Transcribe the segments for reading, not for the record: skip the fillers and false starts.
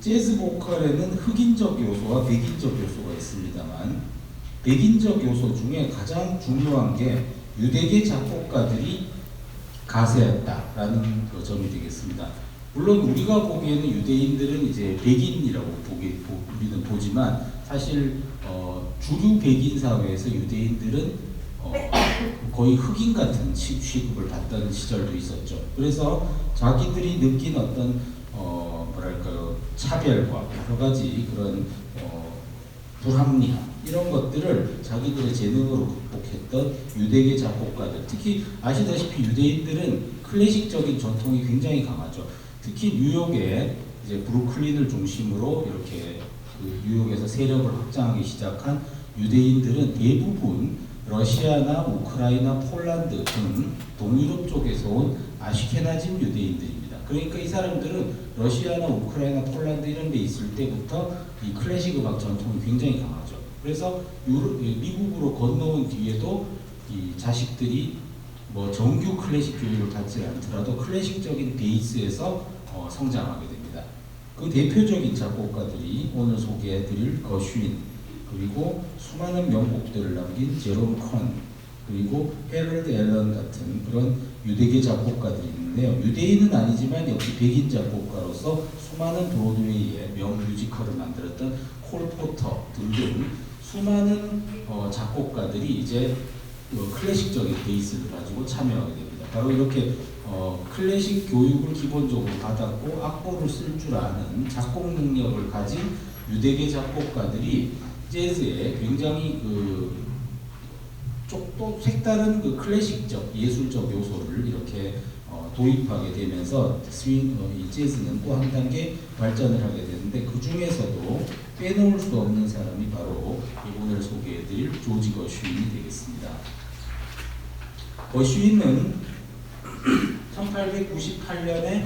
재즈 보컬에는 흑인적 요소와 백인적 요소가 있습니다만 백인적 요소 중에 가장 중요한 게 유대계 작곡가들이 가세했다라는 그 점이 되겠습니다. 물론 우리가 보기에는 유대인들은 이제 백인이라고 우리는 보지만 사실 주류 백인 사회에서 유대인들은 거의 흑인 같은 취급을 받던 시절도 있었죠. 그래서 자기들이 느낀 어떤 뭐랄까요, 차별과 여러 가지 그런 불합리함 이런 것들을 자기들의 재능으로 극복했던 유대계 작곡가들, 특히 아시다시피 유대인들은 클래식적인 전통이 굉장히 강하죠. 특히 뉴욕에 이제 브루클린을 중심으로 이렇게 그 뉴욕에서 세력을 확장하기 시작한 유대인들은 대부분 러시아나 우크라이나, 폴란드 등 동유럽 쪽에서 온 아시케나즘 유대인들입니다. 그러니까 이 사람들은 러시아나 우크라이나, 폴란드 이런 데 있을 때부터 이 클래식 음악 전통이 굉장히 강하죠. 그래서 미국으로 건너온 뒤에도 이 자식들이 뭐 정규 클래식 교육을 받지 않더라도 클래식적인 베이스에서 성장하게 됩니다. 그 대표적인 작곡가들이 오늘 소개해드릴 거슈인, 그리고 수많은 명곡들을 남긴 제롬 컨, 그리고 헤럴드 앨런 같은 그런 유대계 작곡가들이 있는데요. 유대인은 아니지만 역시 백인 작곡가로서 수많은 브로드웨이의 명뮤지컬을 만들었던 콜 포터 등등 수많은 작곡가들이 이제 클래식적인 베이스를 가지고 참여하게 됩니다. 바로 이렇게 클래식 교육을 기본적으로 받았고 악보를 쓸 줄 아는 작곡 능력을 가진 유대계 작곡가들이 재즈에 굉장히 또 색다른 그 클래식적 예술적 요소를 이렇게 도입하게 되면서 이 재즈는 또 한 단계 발전을 하게 되는데 그 중에서도 빼놓을 수 없는 사람이 바로 오늘 소개해드릴 조지 거슈인이 되겠습니다. 거슈인은 1898년에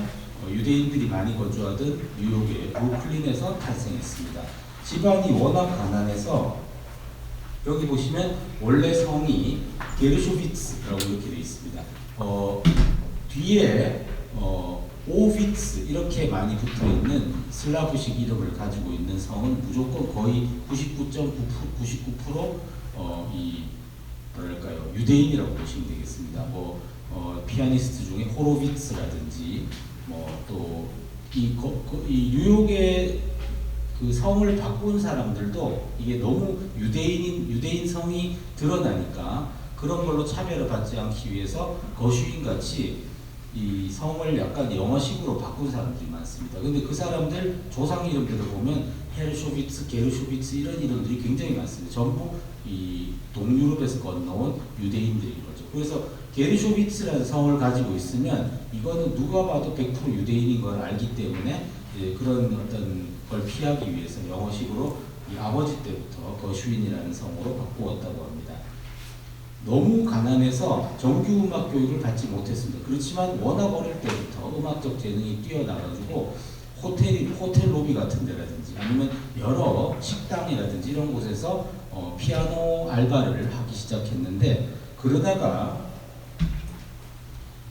유대인들이 많이 거주하던 뉴욕의 브루클린에서 탄생했습니다. 집안이 워낙 가난해서 여기 보시면 원래 성이 게르쇼비츠라고 이렇게 되어 있습니다. 뒤에 오비츠 이렇게 많이 붙어있는 슬라브식 이름을 가지고 있는 성은 무조건 거의 99.99% 이 뭐랄까요, 유대인이라고 보시면 되겠습니다. 피아니스트 중에 호로비츠라든지 또 이 뉴욕의 그 성을 바꾼 사람들도 이게 너무 유대인 성이 드러나니까 그런 걸로 차별을 받지 않기 위해서 거슈인 같이 이 성을 약간 영어식으로 바꾼 사람들이 많습니다. 근데 그 사람들 조상 이름들을 보면 헤르쇼비츠, 게르쇼비츠 이런 이름들이 굉장히 많습니다. 전부 이 동유럽에서 건너온 유대인들인 거죠. 그래서 게르쇼비츠라는 성을 가지고 있으면 이거는 누가 봐도 100% 유대인인 걸 알기 때문에 그런 어떤 걸 피하기 위해서 영어식으로 이 아버지 때부터 거슈인이라는 성으로 바꾸었다고 합니다. 너무 가난해서 정규 음악 교육을 받지 못했습니다. 그렇지만 워낙 어릴 때부터 음악적 재능이 뛰어나가지고 호텔 로비 같은 데라든지 아니면 여러 식당이라든지 이런 곳에서 피아노 알바를 하기 시작했는데 그러다가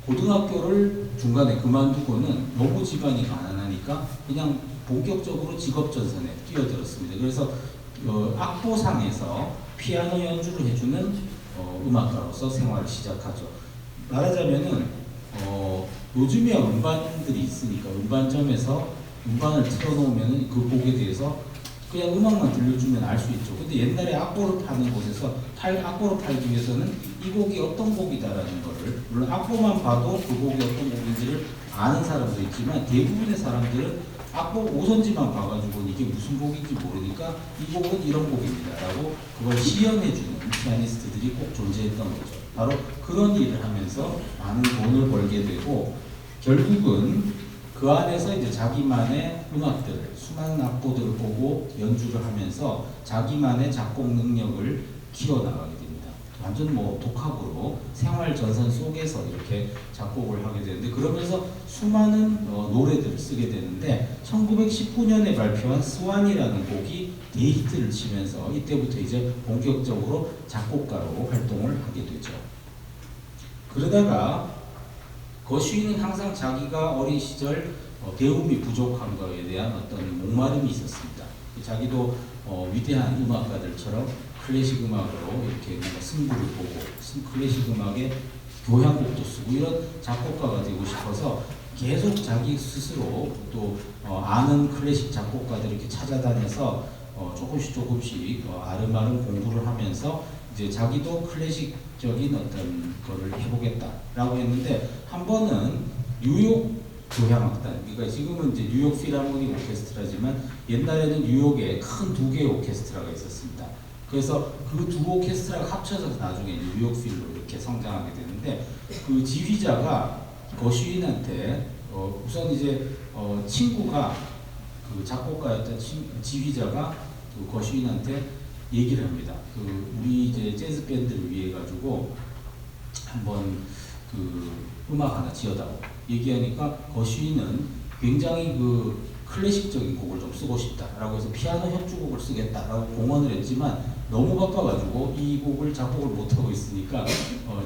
고등학교를 중간에 그만두고는 너무 집안이 가난하니까 그냥 본격적으로 직업전선에 뛰어들었습니다. 그래서 악보상에서 피아노 연주를 해주는 음악가로서 생활을 시작하죠. 말하자면은 요즘에 음반들이 있으니까 음반점에서 음반을 틀어놓으면 그 곡에 대해서 그냥 음악만 들려주면 알 수 있죠. 근데 옛날에 악보를 파는 곳에서 악보를 팔기 위해서는 이 곡이 어떤 곡이다라는 거를, 물론 악보만 봐도 그 곡이 어떤 곡인지를 아는 사람도 있지만 대부분의 사람들은 악보 오선지만 봐가지고 이게 무슨 곡인지 모르니까 이 곡은 이런 곡입니다 라고 그걸 시연해주는 피아니스트들이 꼭 존재했던 거죠. 바로 그런 일을 하면서 많은 돈을 벌게 되고 결국은 그 안에서 이제 자기만의 음악들을 수많은 악보들을 보고 연주를 하면서 자기만의 작곡 능력을 키워나가게 됩니다. 완전 독학으로 생활 전선 속에서 이렇게 작곡을 하게 되는데 그러면서 수많은 노래들을 쓰게 되는데 1919년에 발표한 스완이라는 곡이 대히트를 치면서 이때부터 이제 본격적으로 작곡가로 활동을 하게 되죠. 그러다가 거슈인은 항상 자기가 어린 시절 배움이 부족한 거에 대한 어떤 목마름이 있었습니다. 자기도 위대한 음악가들처럼 클래식 음악으로 이렇게 뭔가 승부를 보고 클래식 음악의 교향곡도 쓰고 이런 작곡가가 되고 싶어서 계속 자기 스스로 또 아는 클래식 작곡가들 이렇게 찾아다녀서 조금씩 아름아름 공부를 하면서 이제 자기도 클래식적인 어떤 거를 해보겠다라고 했는데 한 번은 뉴욕 교향악단, 그러니까 지금은 이제 뉴욕 필하모닉 오케스트라지만 옛날에는 뉴욕에 큰 두 개의 오케스트라가 있었습니다. 그래서 그 두 오케스트라가 합쳐서 나중에 뉴욕 필로 이렇게 성장하게 되는데 그 지휘자가 거슈인한테 우선 이제 친구가 그 작곡가였던 지휘자가 그 거슈인한테 얘기를 합니다. 우리 이제 재즈 밴드를 위해 가지고 한번 그 음악 하나 지어다오 얘기하니까 거슈인은 굉장히 그 클래식적인 곡을 좀 쓰고 싶다라고 해서 피아노 협주곡을 쓰겠다라고 공언을 했지만 너무 바빠가지고 이 곡을 작곡을 못하고 있으니까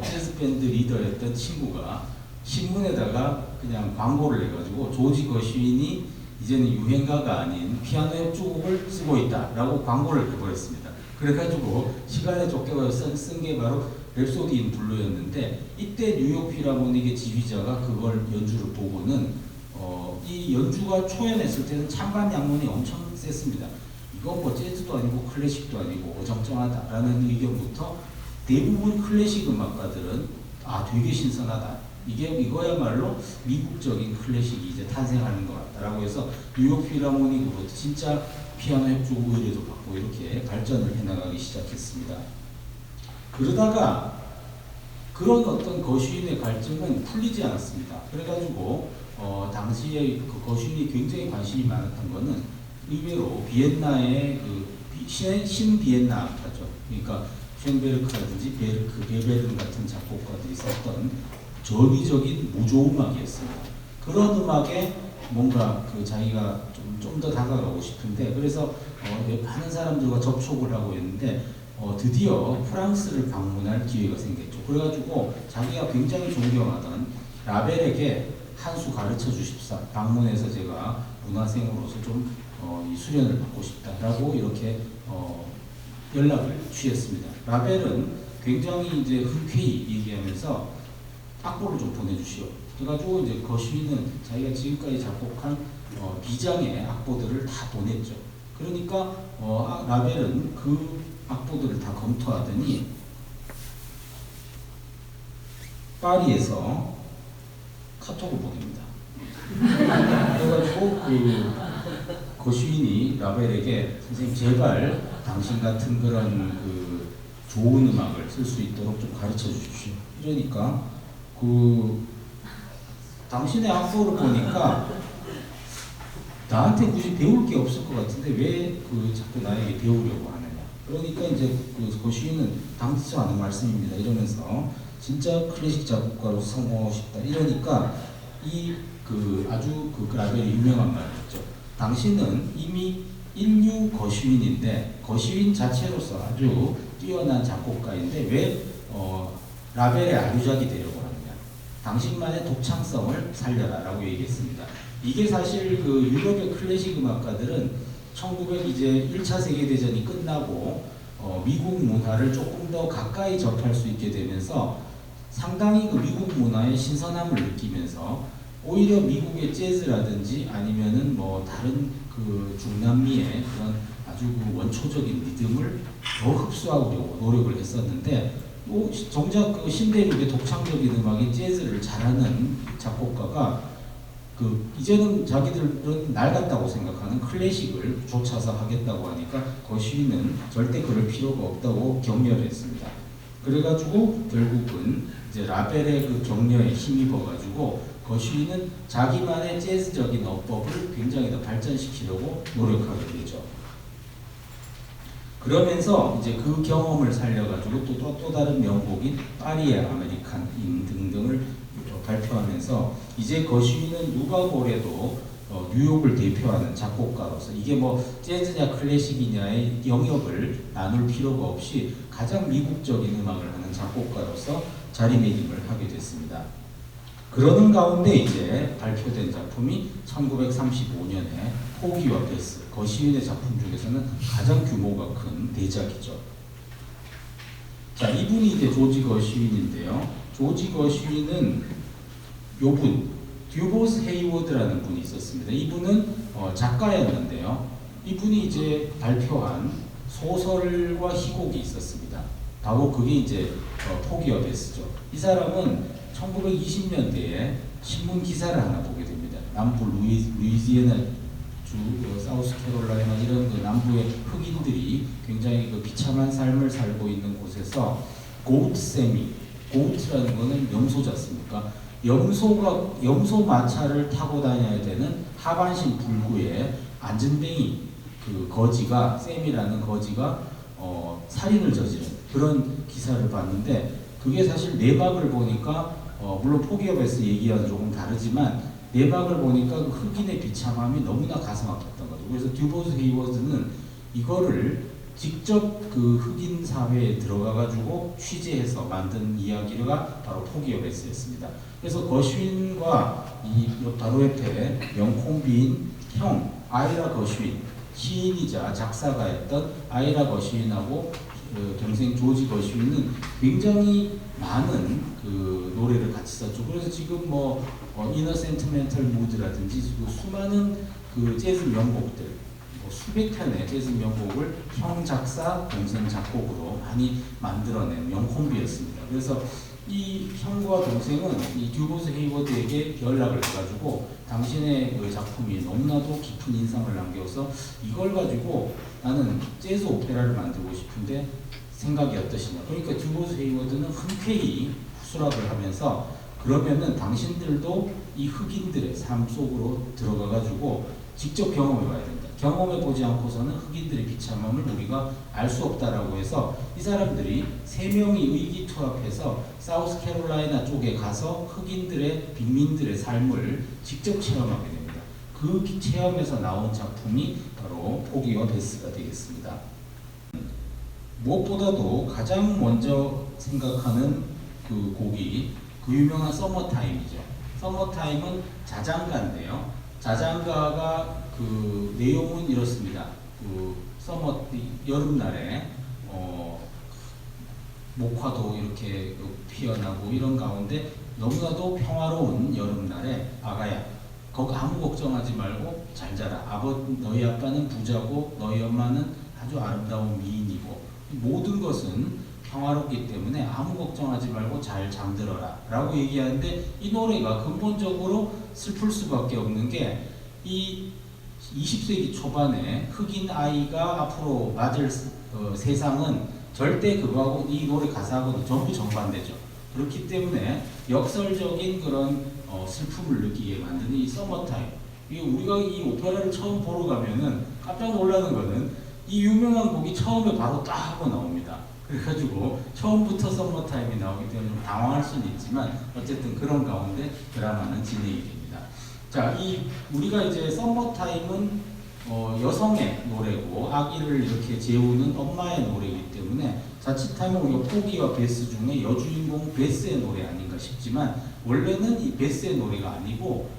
재즈 밴드 리더였던 친구가 신문에다가 그냥 광고를 내가지고 조지 거슈인이 이제는 유행가가 아닌 피아노 협주곡을 쓰고 있다라고 광고를 해버렸습니다. 그래가지고 시간에 쫓겨서 쓴 게 바로 랩소디 인 블루였는데 이때 뉴욕 필하모닉의 지휘자가 그걸 연주를 보고는 이 연주가 초연했을 때는 찬반 양론이 엄청 셌습니다. 이건 뭐 재즈도 아니고 클래식도 아니고 어정쩡하다라는 의견부터 대부분 클래식 음악가들은 되게 신선하다. 이거야말로 미국적인 클래식이 이제 탄생하는 것 같다라고 해서 뉴욕 필하모닉으로 진짜 피아노 협주곡 의뢰도 받고 이렇게 발전을 해나가기 시작했습니다. 그러다가 그런 어떤 거슈인의 갈증은 풀리지 않았습니다. 그래가지고 당시에 그 거슈인이 굉장히 관심이 많았던 거는 의외로 비엔나의 그 신비엔나 악파죠. 그러니까 쇤베르크라든지 베르크, 베베른 같은 작곡가들이 썼던 전위적인 무조음악이었습니다. 그런 음악에 뭔가 그 자기가 좀 더 다가가고 싶은데 그래서 많은 사람들과 접촉을 하고 있는데 드디어 프랑스를 방문할 기회가 생겼죠. 그래가지고 자기가 굉장히 존경하던 라벨에게 한 수 가르쳐 주십사. 방문해서 제가 문화생으로서 좀 이 수련을 받고 싶다라고 이렇게 연락을 취했습니다. 라벨은 굉장히 이제 흔쾌히 얘기하면서 악보를 좀 보내주시오. 그래가지고 이제 거슈인은 자기가 지금까지 작곡한 비장의 악보들을 다 보냈죠. 그러니까 라벨은 그 악보들을 다 검토하더니 파리에서 카톡을 보냅니다. 그래가지고 그 거슈인이 라벨에게 선생님 제발 당신 같은 그런 그 좋은 음악을 쓸 수 있도록 좀 가르쳐 주십시오. 이러니까 당신의 악보를 보니까 나한테 굳이 배울 게 없을 것 같은데 왜 자꾸 나에게 배우려고 하느냐. 그러니까 이제 그 거슈인은 당치지 않은 말씀입니다. 이러면서 진짜 클래식 작곡가로 성공하고 싶다. 이러니까 아주 라벨이 유명한 말이었죠. 당신은 이미 인류 거슈인인데 거슈인 자체로서 아주 뛰어난 작곡가인데 왜 라벨의 아류작이 되려고 하느냐. 당신만의 독창성을 살려라라고 얘기했습니다. 이게 사실 그 유럽의 클래식 음악가들은 1900 이제 1차 세계대전이 끝나고 미국 문화를 조금 더 가까이 접할 수 있게 되면서 상당히 그 미국 문화의 신선함을 느끼면서 오히려 미국의 재즈라든지 아니면은 뭐 다른 그 중남미의 그런 아주 그 원초적인 리듬을 더 흡수하려고 노력을 했었는데 정작 그 신대륙의 독창적인 음악인 재즈를 잘하는 작곡가가 이제는 자기들은 낡았다고 생각하는 클래식을 쫓아서 하겠다고 하니까 거슈인은 절대 그럴 필요가 없다고 격려했습니다. 그래가지고 결국은 이제 라벨의 그 격려에 힘입어가지고 거슈인은 자기만의 재즈적인 어법을 굉장히 더 발전시키려고 노력하게 되죠. 그러면서 이제 그 경험을 살려가지고 또 다른 명곡인 파리의 아메리칸인 등등을 발표하면서 이제 거슈인은 누가 보래도 뉴욕을 대표하는 작곡가로서 이게 뭐 재즈냐 클래식이냐의 영역을 나눌 필요가 없이 가장 미국적인 음악을 하는 작곡가로서 자리매김을 하게 됐습니다. 그러는 가운데 이제 발표된 작품이 1935년에 포기와 베스, 거시윈의 작품 중에서는 가장 규모가 큰 대작이죠. 자, 이분이 이제 조지 거시윈인데요. 조지 거시윈은 요분, 듀보스 헤이워드라는 분이 있었습니다. 이분은 작가였는데요. 이분이 이제 발표한 소설과 희곡이 있었습니다. 바로 그게 이제 포기와 베스죠. 이 사람은 1920년대에 신문 기사를 하나 보게 됩니다. 남부 루이지애나 주, 사우스캐롤라이나 이런 그 남부의 흑인들이 굉장히 그 비참한 삶을 살고 있는 곳에서 고우트세미, 고우트라는 거는 염소잖습니까? 염소 마차를 타고 다녀야 되는 하반신 불구의 안전뱅이 그 거지가, 샘이라는 거지가 살인을 저지른 그런 기사를 봤는데, 그게 사실 내막을 보니까 물론 포기와 베스 얘기와는 조금 다르지만 내막을 보니까 그 흑인의 비참함이 너무나 가슴 아팠던 거죠. 그래서 듀보스 헤이워드는 이거를 직접 그 흑인 사회에 들어가가지고 취재해서 만든 이야기가 바로 포기와 베스였습니다. 그래서 거슈윈과 이 바로 옆에 명콤비인 형 아이라 거슈윈, 시인이자 작사가였던 아이라 거슈윈하고 동생 조지 거슈윈은 굉장히 많은 그 노래를 같이 썼죠. 그래서 지금 뭐 이너 센티멘털 무드라든지 수많은 그 재즈 명곡들, 수백 편의 재즈 명곡을 형 작사, 동생 작곡으로 많이 만들어낸 명콤비였습니다. 그래서 이 형과 동생은 이 듀보스 헤이워드에게 연락을 해가지고 당신의 그 작품이 너무나도 깊은 인상을 남겨서 이걸 가지고 나는 재즈 오페라를 만들고 싶은데 생각이 어떠시냐. 그러니까 듀보스 헤이워드는 흔쾌히 수락을 하면서 그러면은 당신들도 이 흑인들의 삶 속으로 들어가가지고 직접 경험해봐야 된다. 경험해보지 않고서는 흑인들의 비참함을 우리가 알 수 없다라고 해서 이 사람들이 3명이 의기투합해서 사우스캐롤라이나 쪽에 가서 흑인들의 빈민들의 삶을 직접 체험하게 됩니다. 그 체험에서 나온 작품이 바로 포기와 베스가 되겠습니다. 무엇보다도 가장 먼저 생각하는 그 곡이 그 유명한 서머타임이죠. 서머타임은 자장가인데요. 자장가가 그 내용은 이렇습니다. 그 여름날에 목화도 이렇게 피어나고 이런 가운데 너무나도 평화로운 여름날에 아가야, 거기 아무 걱정하지 말고 잘 자라. 너희 아빠는 부자고 너희 엄마는 아주 아름다운 미인이고 모든 것은 평화롭기 때문에 아무 걱정하지 말고 잘 잠들어라 라고 얘기하는데, 이 노래가 근본적으로 슬플 수밖에 없는 게 이 20세기 초반에 흑인 아이가 앞으로 맞을 세상은 절대 그거하고 이 노래 가사하고는 전부 정반대죠. 그렇기 때문에 역설적인 그런 슬픔을 느끼게 만드는 이 서머타임, 우리가 이 오페라를 처음 보러 가면은 깜짝 놀라는 거는 이 유명한 곡이 처음에 바로 딱 하고 나옵니다. 그래가지고 처음부터 서머타임이 나오기 때문에 좀 당황할 수는 있지만 어쨌든 그런 가운데 드라마는 진행이 됩니다. 자, 우리가 이제 서머타임은 여성의 노래고 아기를 이렇게 재우는 엄마의 노래이기 때문에 자칫하면 우리가 포기와 베스 중에 여주인공 베스의 노래 아닌가 싶지만, 원래는 이 베스의 노래가 아니고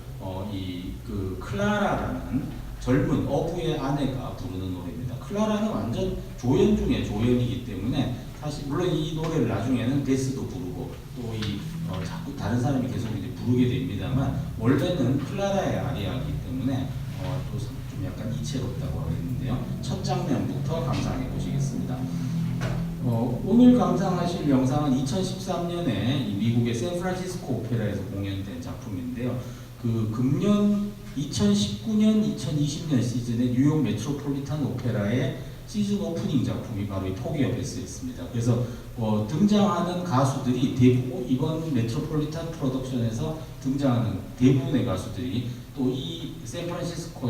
그 클라라라는 젊은 어부의 아내가 부르는 노래입니다. 클라라는 완전 조연 중에 조연이기 때문에 사실 물론 이 노래를 나중에는 베스도 부르고 또 자꾸 다른 사람이 계속 이제 부르게 됩니다만, 원래는 클라라의 아리아이기 때문에 또 좀 약간 이채롭다고 하겠는데요. 첫 장면부터 감상해 보시겠습니다. 오늘 감상하실 영상은 2013년에 미국의 샌프란시스코 오페라에서 공연된 작품인데요. 그 금년 2019년, 2020년 시즌에 뉴욕 메트로폴리탄 오페라의 시즌 오프닝 작품이 바로 이 포기와 베스였습니다. 그래서 등장하는 가수들이 대부분 이번 메트로폴리탄 프로덕션에서 등장하는 대부분의 가수들이 또 이 샌프란시스코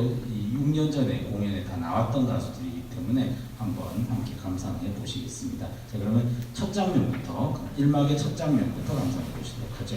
6년 전에 공연에 다 나왔던 가수들이기 때문에 한번 함께 감상해 보시겠습니다. 자, 그러면 첫 장면부터 1막의 첫 장면부터 감상해 보시도록 하죠.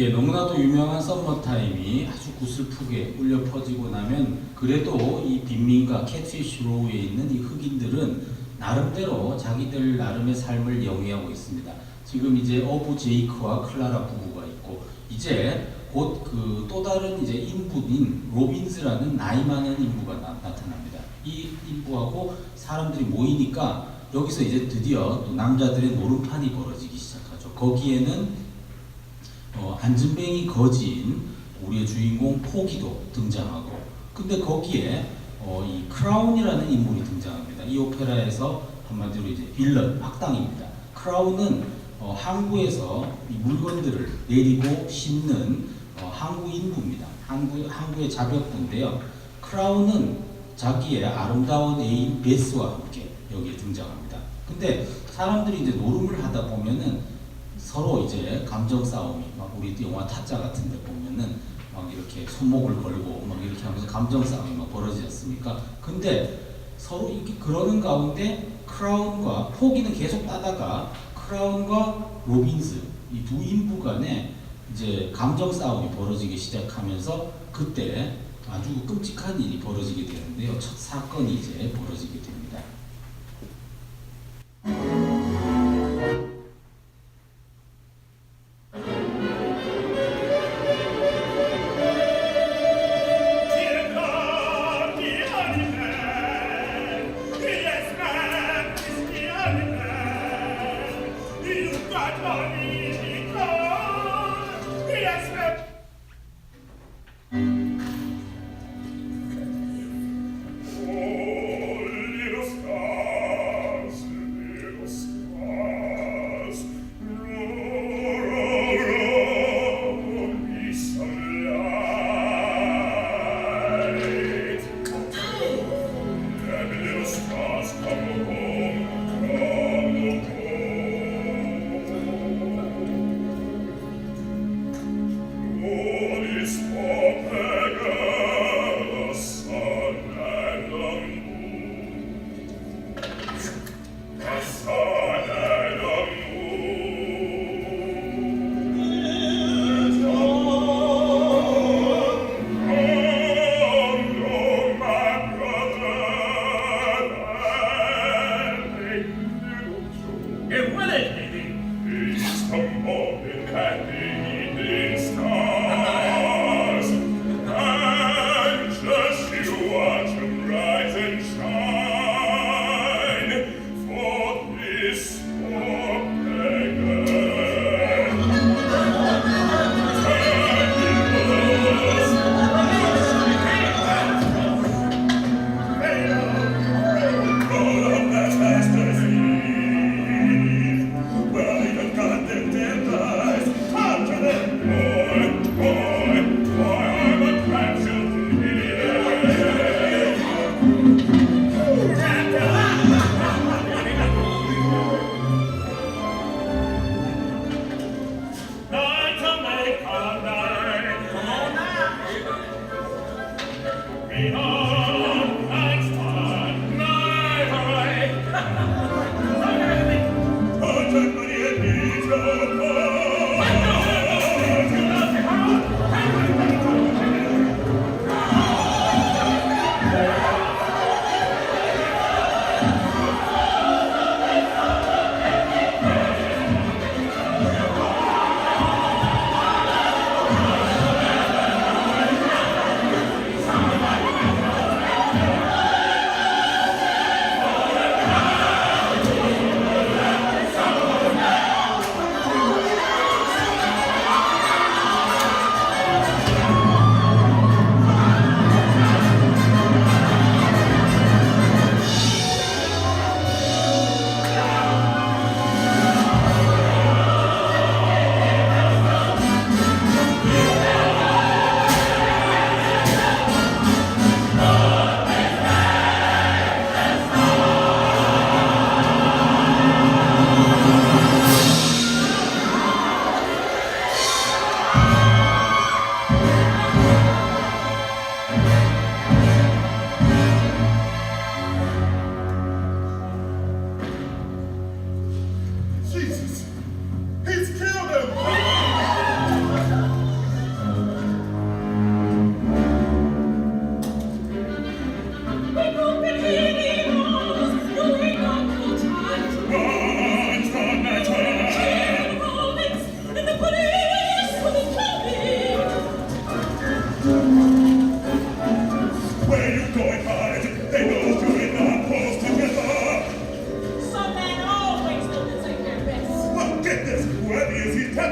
예, 너무나도 유명한 썸머타임이 아주 구슬프게 울려 퍼지고 나면 그래도 이 빈민가 캐트피쉬 로우에 있는 이 흑인들은 나름대로 자기들 나름의 삶을 영위하고 있습니다. 지금 이제 어부 제이크와 클라라 부부가 있고 이제 곧 그 또 다른 이제 인부인 로빈즈라는 나이 많은 인부가 나타납니다. 이 인부하고 사람들이 모이니까 여기서 이제 드디어 또 남자들의 노름판이 벌어지기 시작하죠. 거기에는 안진뱅이 거지인 우리의 주인공 포기도 등장하고, 근데 거기에 이 크라운이라는 인물이 등장합니다. 이 오페라에서 한마디로 이제 빌런, 악당입니다. 크라운은 항구에서 이 물건들을 내리고 싣는 항구 인부입니다. 항구의 자벽부인데요. 크라운은 자기의 아름다운 애인 베스와 함께 여기에 등장합니다. 근데 사람들이 이제 노름을 하다 보면은 서로 이제 감정 싸움이 막 우리 영화 타짜 같은 데 보면은 막 이렇게 손목을 걸고 막 이렇게 하면서 감정 싸움이 막 벌어지지 않습니까? 근데 서로 이렇게 그러는 가운데 크라운과 포기는 계속 따다가 크라운과 로빈스 이 두 인부 간에 이제 감정 싸움이 벌어지기 시작하면서 그때 아주 끔찍한 일이 벌어지게 되는데요. 첫 사건이 이제 벌어지게 됩니다.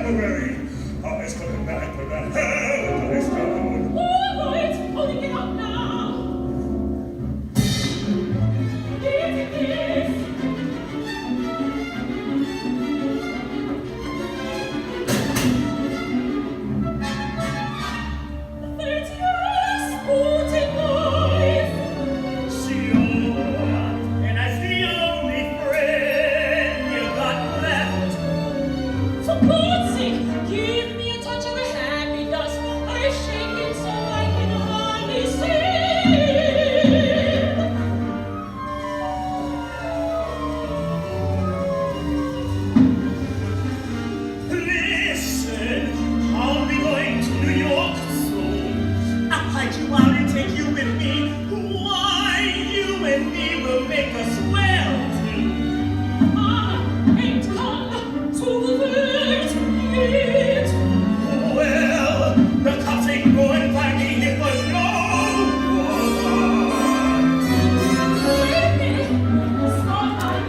January. It's coming back for that hell is gone. Oh, it's holding it up now. It is. It's your sporting life. Sure, and that's the only friend you got left. For God's sake, give me a touch of the happy dust. I shake it so I can hardly see. Listen, I'll be going to New York soon. I'll hide you out and take you with me. Why, you and me will make a swell team. I ain't come to the verge yet. Well, the cops ain't going to find me here for no one. Leave me, starlight.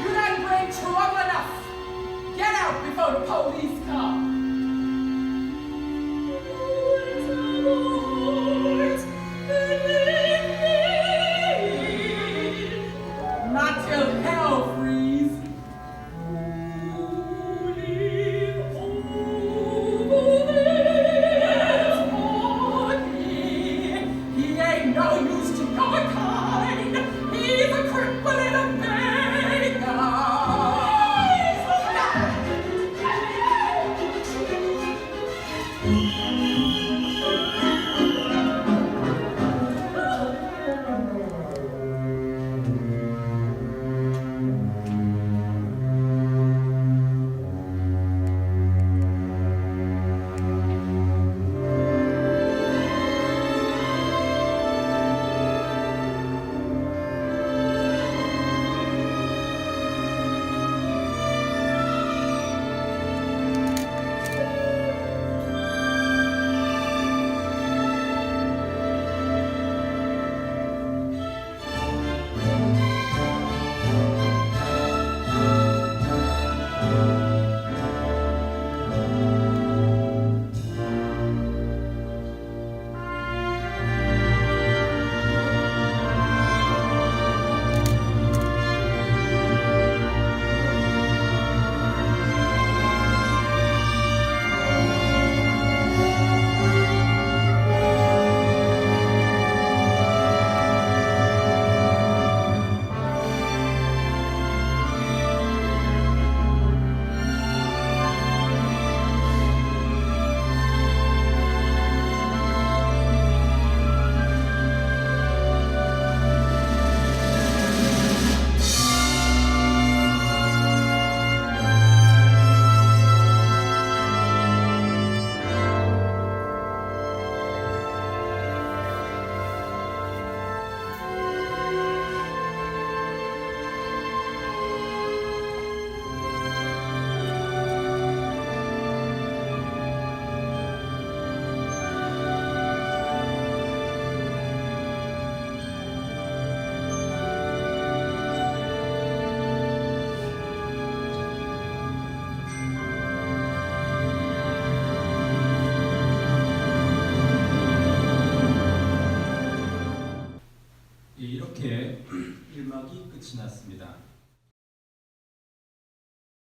You done bring trouble enough. Get out before the police come. Not till hell freeze. He ain't no use to your kind. He's a cripple and a beggar. 예, 이렇게 1막이 끝이 났습니다.